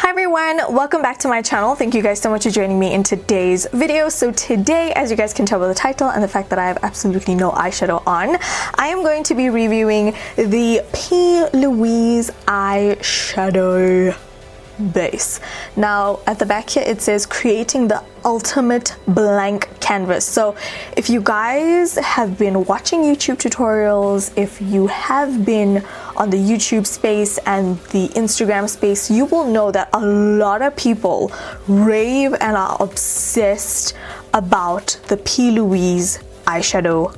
Hi everyone, welcome back to my channel. Thank you guys so much for joining me in today's video. So today, as you guys can tell by the title and the fact that I have absolutely no eyeshadow on, I am going to be reviewing the P.Louise eyeshadow base. Now at the back here it says creating the ultimate blank canvas. So if you guys have been watching YouTube tutorials, if you have been on the YouTube space and the Instagram space, you will know that a lot of people rave and are obsessed about the P.Louise eyeshadow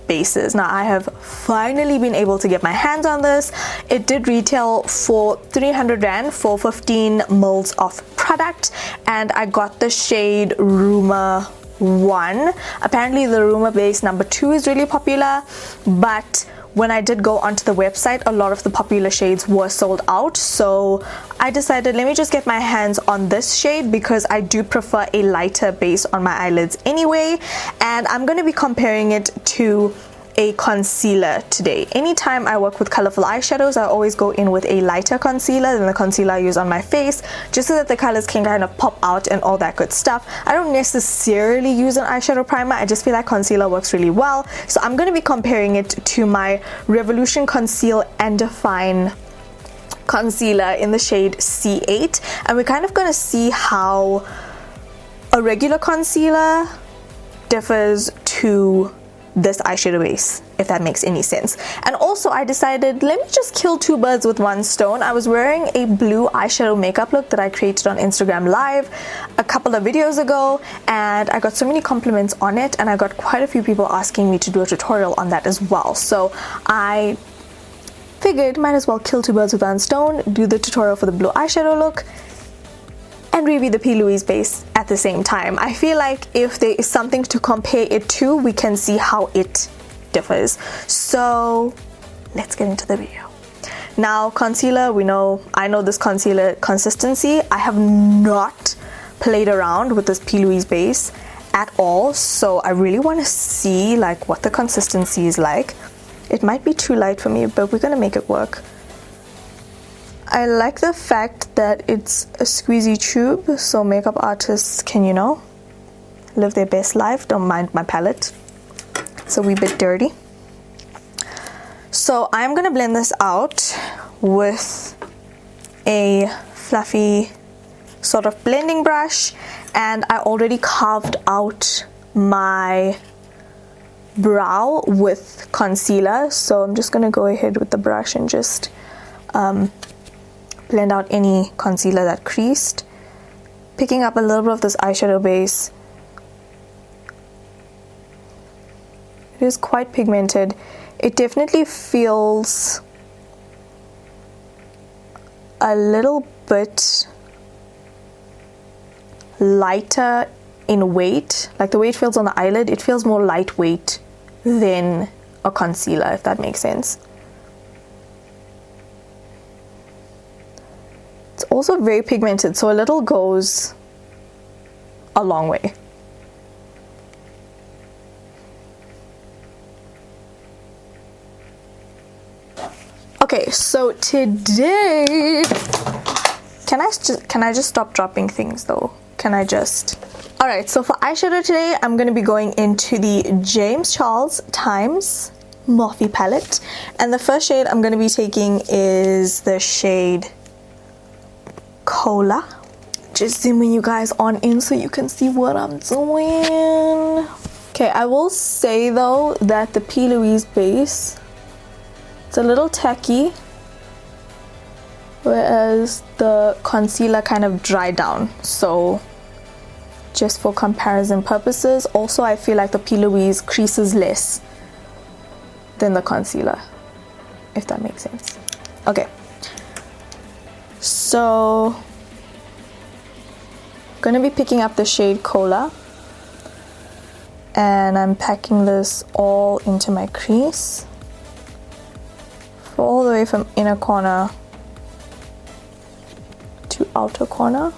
bases. Now I have finally been able to get my hands on this. It did retail for 300 Rand for 15 mils of product, and I got the shade Rumor 1. Apparently the Rumor base number 2 is really popular, but when I did go onto the website, a lot of the popular shades were sold out, so I decided let me just get my hands on this shade because I do prefer a lighter base on my eyelids anyway, and I'm going to be comparing it to a concealer today. Anytime I work with colorful eyeshadows, I always go in with a lighter concealer than the concealer I use on my face, just so that the colors can kind of pop out and all that good stuff. I don't necessarily use an eyeshadow primer, I just feel like concealer works really well. So I'm going to be comparing it to my Revolution Conceal and Define concealer in the shade C8, and we're kind of going to see how a regular concealer differs to this eyeshadow base, if that makes any sense. And also I decided let me just kill two birds with one stone. I was wearing a blue eyeshadow makeup look that I created on Instagram Live a couple of videos ago, and I got so many compliments on it, and I got quite a few people asking me to do a tutorial on that as well. So I figured might as well kill two birds with one stone, do the tutorial for the blue eyeshadow look and review the P.Louise base at the same time. I feel like if there is something to compare it to, we can see how it differs. So let's get into the video. Now concealer, I know this concealer consistency. I have not played around with this P.Louise base at all, so I really want to see like what the consistency is like. It might be too light for me, but we're gonna make it work. I like the fact that it's a squeezy tube, so makeup artists can, live their best life. Don't mind my palette. It's a wee bit dirty. So I'm gonna blend this out with a fluffy sort of blending brush, and I already carved out my brow with concealer, so I'm just gonna go ahead with the brush and just blend out any concealer that creased. Picking up a little bit of this eyeshadow base. It is quite pigmented. It definitely feels a little bit lighter in weight. Like the way it feels on the eyelid, it feels more lightweight than a concealer, if that makes sense. It's also very pigmented, so a little goes a long way. Okay, so today, can I just stop dropping things though? Alright, so for eyeshadow today, I'm going to be going into the James Charles Times Morphe palette, and the first shade I'm going to be taking is the shade Cola. Just zooming you guys on in so you can see what I'm doing. Okay, I will say though that the P.Louise base, it's a little tacky, whereas the concealer kind of dried down. So just for comparison purposes, also I feel like the P.Louise creases less than the concealer, if that makes sense. Okay. So I'm gonna be picking up the shade Cola, and I'm packing this all into my crease, all the way from inner corner to outer corner,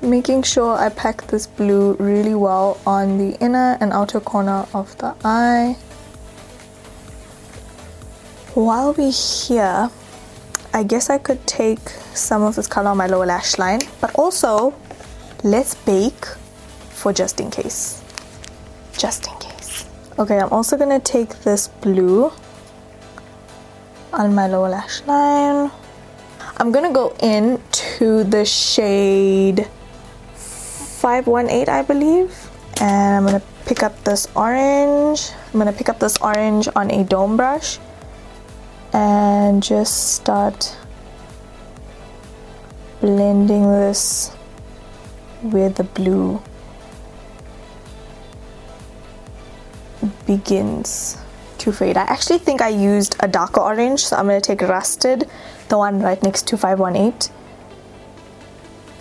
making sure I pack this blue really well on the inner and outer corner of the eye. While we're here, I guess I could take some of this color on my lower lash line, but also let's bake for just in case. Just in case. Okay, I'm also gonna take this blue on my lower lash line. I'm gonna go in to the shade 518, I believe, and I'm gonna pick up this orange. I'm gonna pick up this orange on a dome brush and just start blending this where the blue begins to fade. I actually think I used a darker orange, so I'm going to take Rusted, the one right next to 518,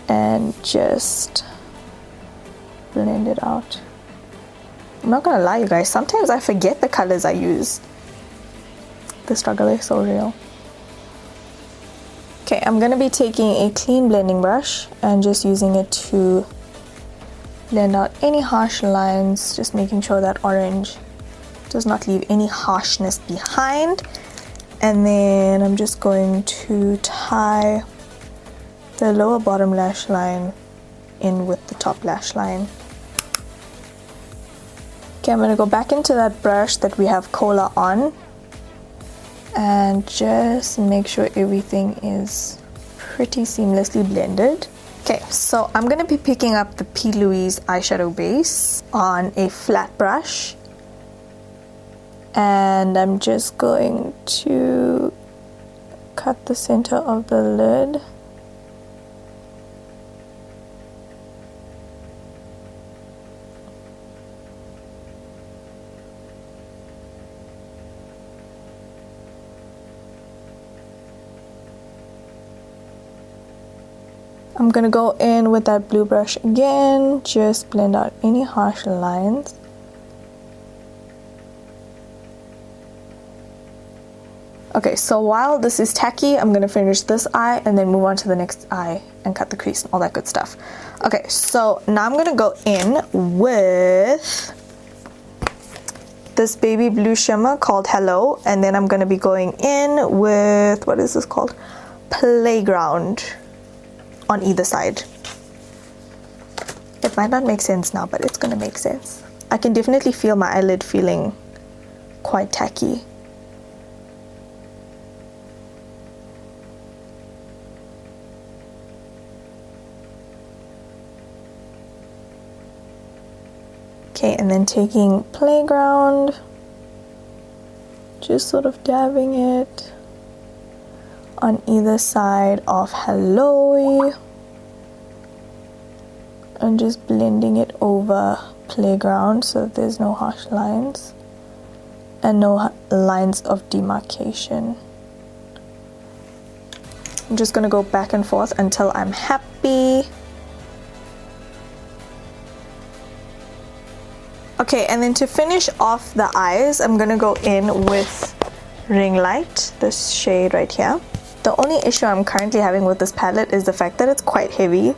and just blend it out. I'm not gonna lie, you guys, sometimes I forget the colors I use. The struggle is so real. Okay, I'm gonna be taking a clean blending brush and just using it to blend out any harsh lines, just making sure that orange does not leave any harshness behind. And then I'm just going to tie the lower bottom lash line in with the top lash line. Okay, I'm going to go back into that brush that we have Cola on and just make sure everything is pretty seamlessly blended. Okay, so I'm going to be picking up the P.Louise eyeshadow base on a flat brush, and I'm just going to cut the center of the lid. I'm gonna go in with that blue brush again, just blend out any harsh lines. Okay, so while this is tacky, I'm gonna finish this eye and then move on to the next eye and cut the crease and all that good stuff. Okay, so now I'm gonna go in with this baby blue shimmer called Hello, and then I'm gonna be going in with, what is this called? Playground on either side. It might not make sense now, but it's gonna make sense. I can definitely feel my eyelid feeling quite tacky. Okay, and then taking Playground, just sort of dabbing it on either side of Hello, and just blending it over Playground so that there's no harsh lines and no lines of demarcation. I'm just gonna go back and forth until I'm happy. Okay, and then to finish off the eyes, I'm gonna go in with Ring Light, this shade right here. The only issue I'm currently having with this palette is the fact that it's quite heavy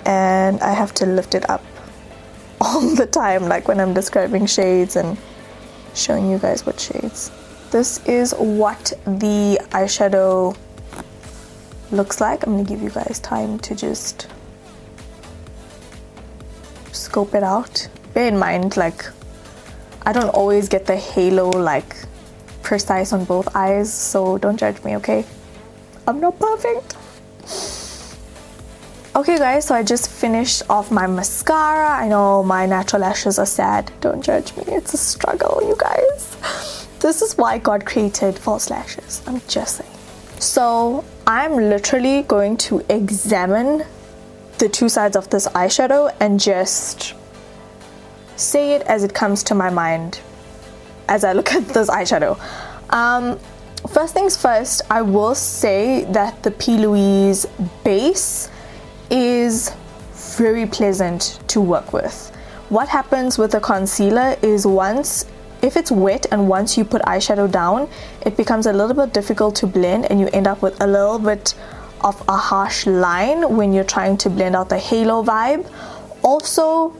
and I have to lift it up all the time, like when I'm describing shades and showing you guys what shades. This is what the eyeshadow looks like. I'm gonna give you guys time to just scope it out. Bear in mind, like, I don't always get the halo like precise on both eyes, so don't judge me, okay? I'm not perfect. Okay guys, so I just finished off my mascara. I know my natural lashes are sad, don't judge me, it's a struggle, you guys. This is why God created false lashes, I'm just saying. So I'm literally going to examine the two sides of this eyeshadow and just say it as it comes to my mind as I look at this eyeshadow. First things first, I will say that the P.Louise base is very pleasant to work with. What happens with the concealer is if it's wet and once you put eyeshadow down, it becomes a little bit difficult to blend and you end up with a little bit of a harsh line when you're trying to blend out the halo vibe. Also,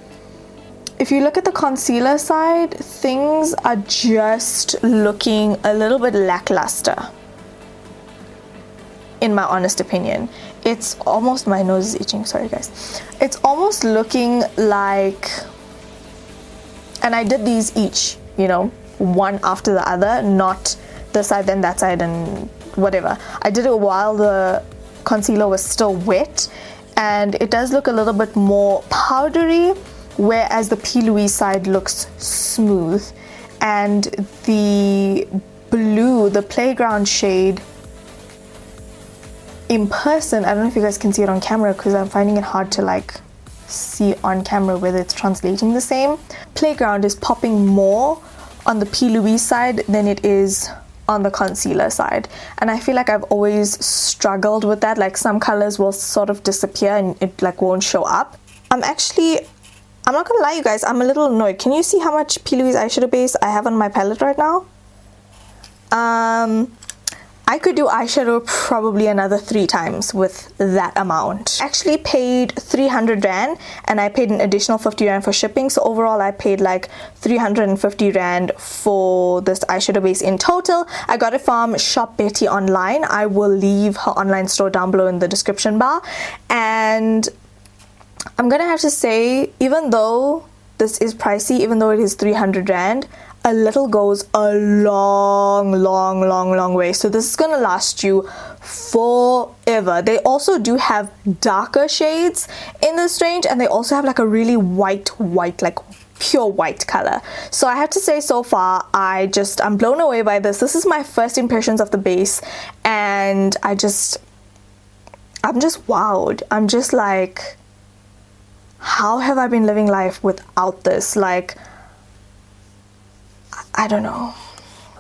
if you look at the concealer side, things are just looking a little bit lackluster. in my honest opinion. It's almost, my nose is itching, sorry guys. It's almost looking like, and I did these each, you know, one after the other, not this side then that side and whatever. I did it while the concealer was still wet, and it does look a little bit more powdery, whereas the P.Louise side looks smooth. And the blue, the playground shade, in person, I don't know if you guys can see it on camera because I'm finding it hard to like see on camera whether it's translating the same. Playground is popping more on the P.Louise side than it is on the concealer side, and I feel like I've always struggled with that. Like some colors will sort of disappear and it like won't show up. I'm not gonna lie you guys, I'm a little annoyed. Can you see how much P.Louise eyeshadow base I have on my palette right now? I could do eyeshadow probably another 3 times with that amount. I actually paid 300 Rand and I paid an additional 50 Rand for shipping, so overall I paid like 350 Rand for this eyeshadow base in total. I got it from Shop Betty online. I will leave her online store down below in the description bar. And I'm gonna have to say, even though this is pricey, even though it is 300 Rand, a little goes a long way. So this is gonna last you forever. They also do have darker shades in this range, and they also have like a really white, like pure white color. So I have to say, so far I'm blown away by this. This is my first impressions of the base, and I'm just wowed. I'm just like, how have I been living life without this? Like, I don't know.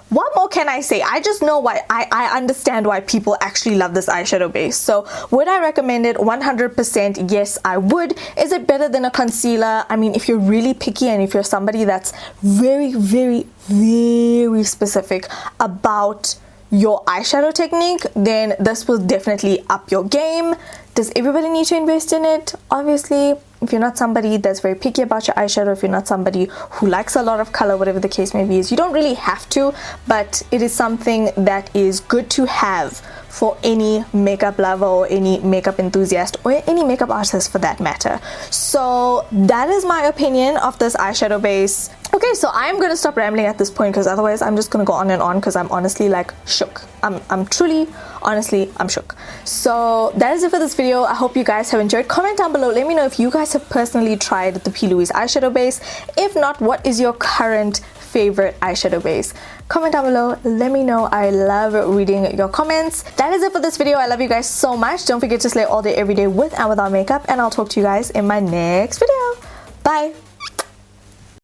What more can I say? I just know why. I understand why people actually love this eyeshadow base. So would I recommend it? 100% yes, I would. Is it better than a concealer? I mean, if you're really picky and if you're somebody that's very specific about your eyeshadow technique, then this will definitely up your game. Does everybody need to invest in it? Obviously, if you're not somebody that's very picky about your eyeshadow, if you're not somebody who likes a lot of color, whatever the case may be, you don't really have to, but it is something that is good to have for any makeup lover or any makeup enthusiast or any makeup artist for that matter. So that is my opinion of this eyeshadow base. Okay, so I'm gonna stop rambling at this point because otherwise I'm just gonna go on and on because I'm honestly like shook. I'm truly, honestly, I'm shook. So that is it for this video. I hope you guys have enjoyed. Comment down below, let me know if you guys have personally tried the P.Louise eyeshadow base. If not, what is your current favorite eyeshadow base? Comment down below, let me know. I love reading your comments. That is it for this video. I love you guys so much. Don't forget to slay all day every day with and without makeup, and I'll talk to you guys in my next video. Bye.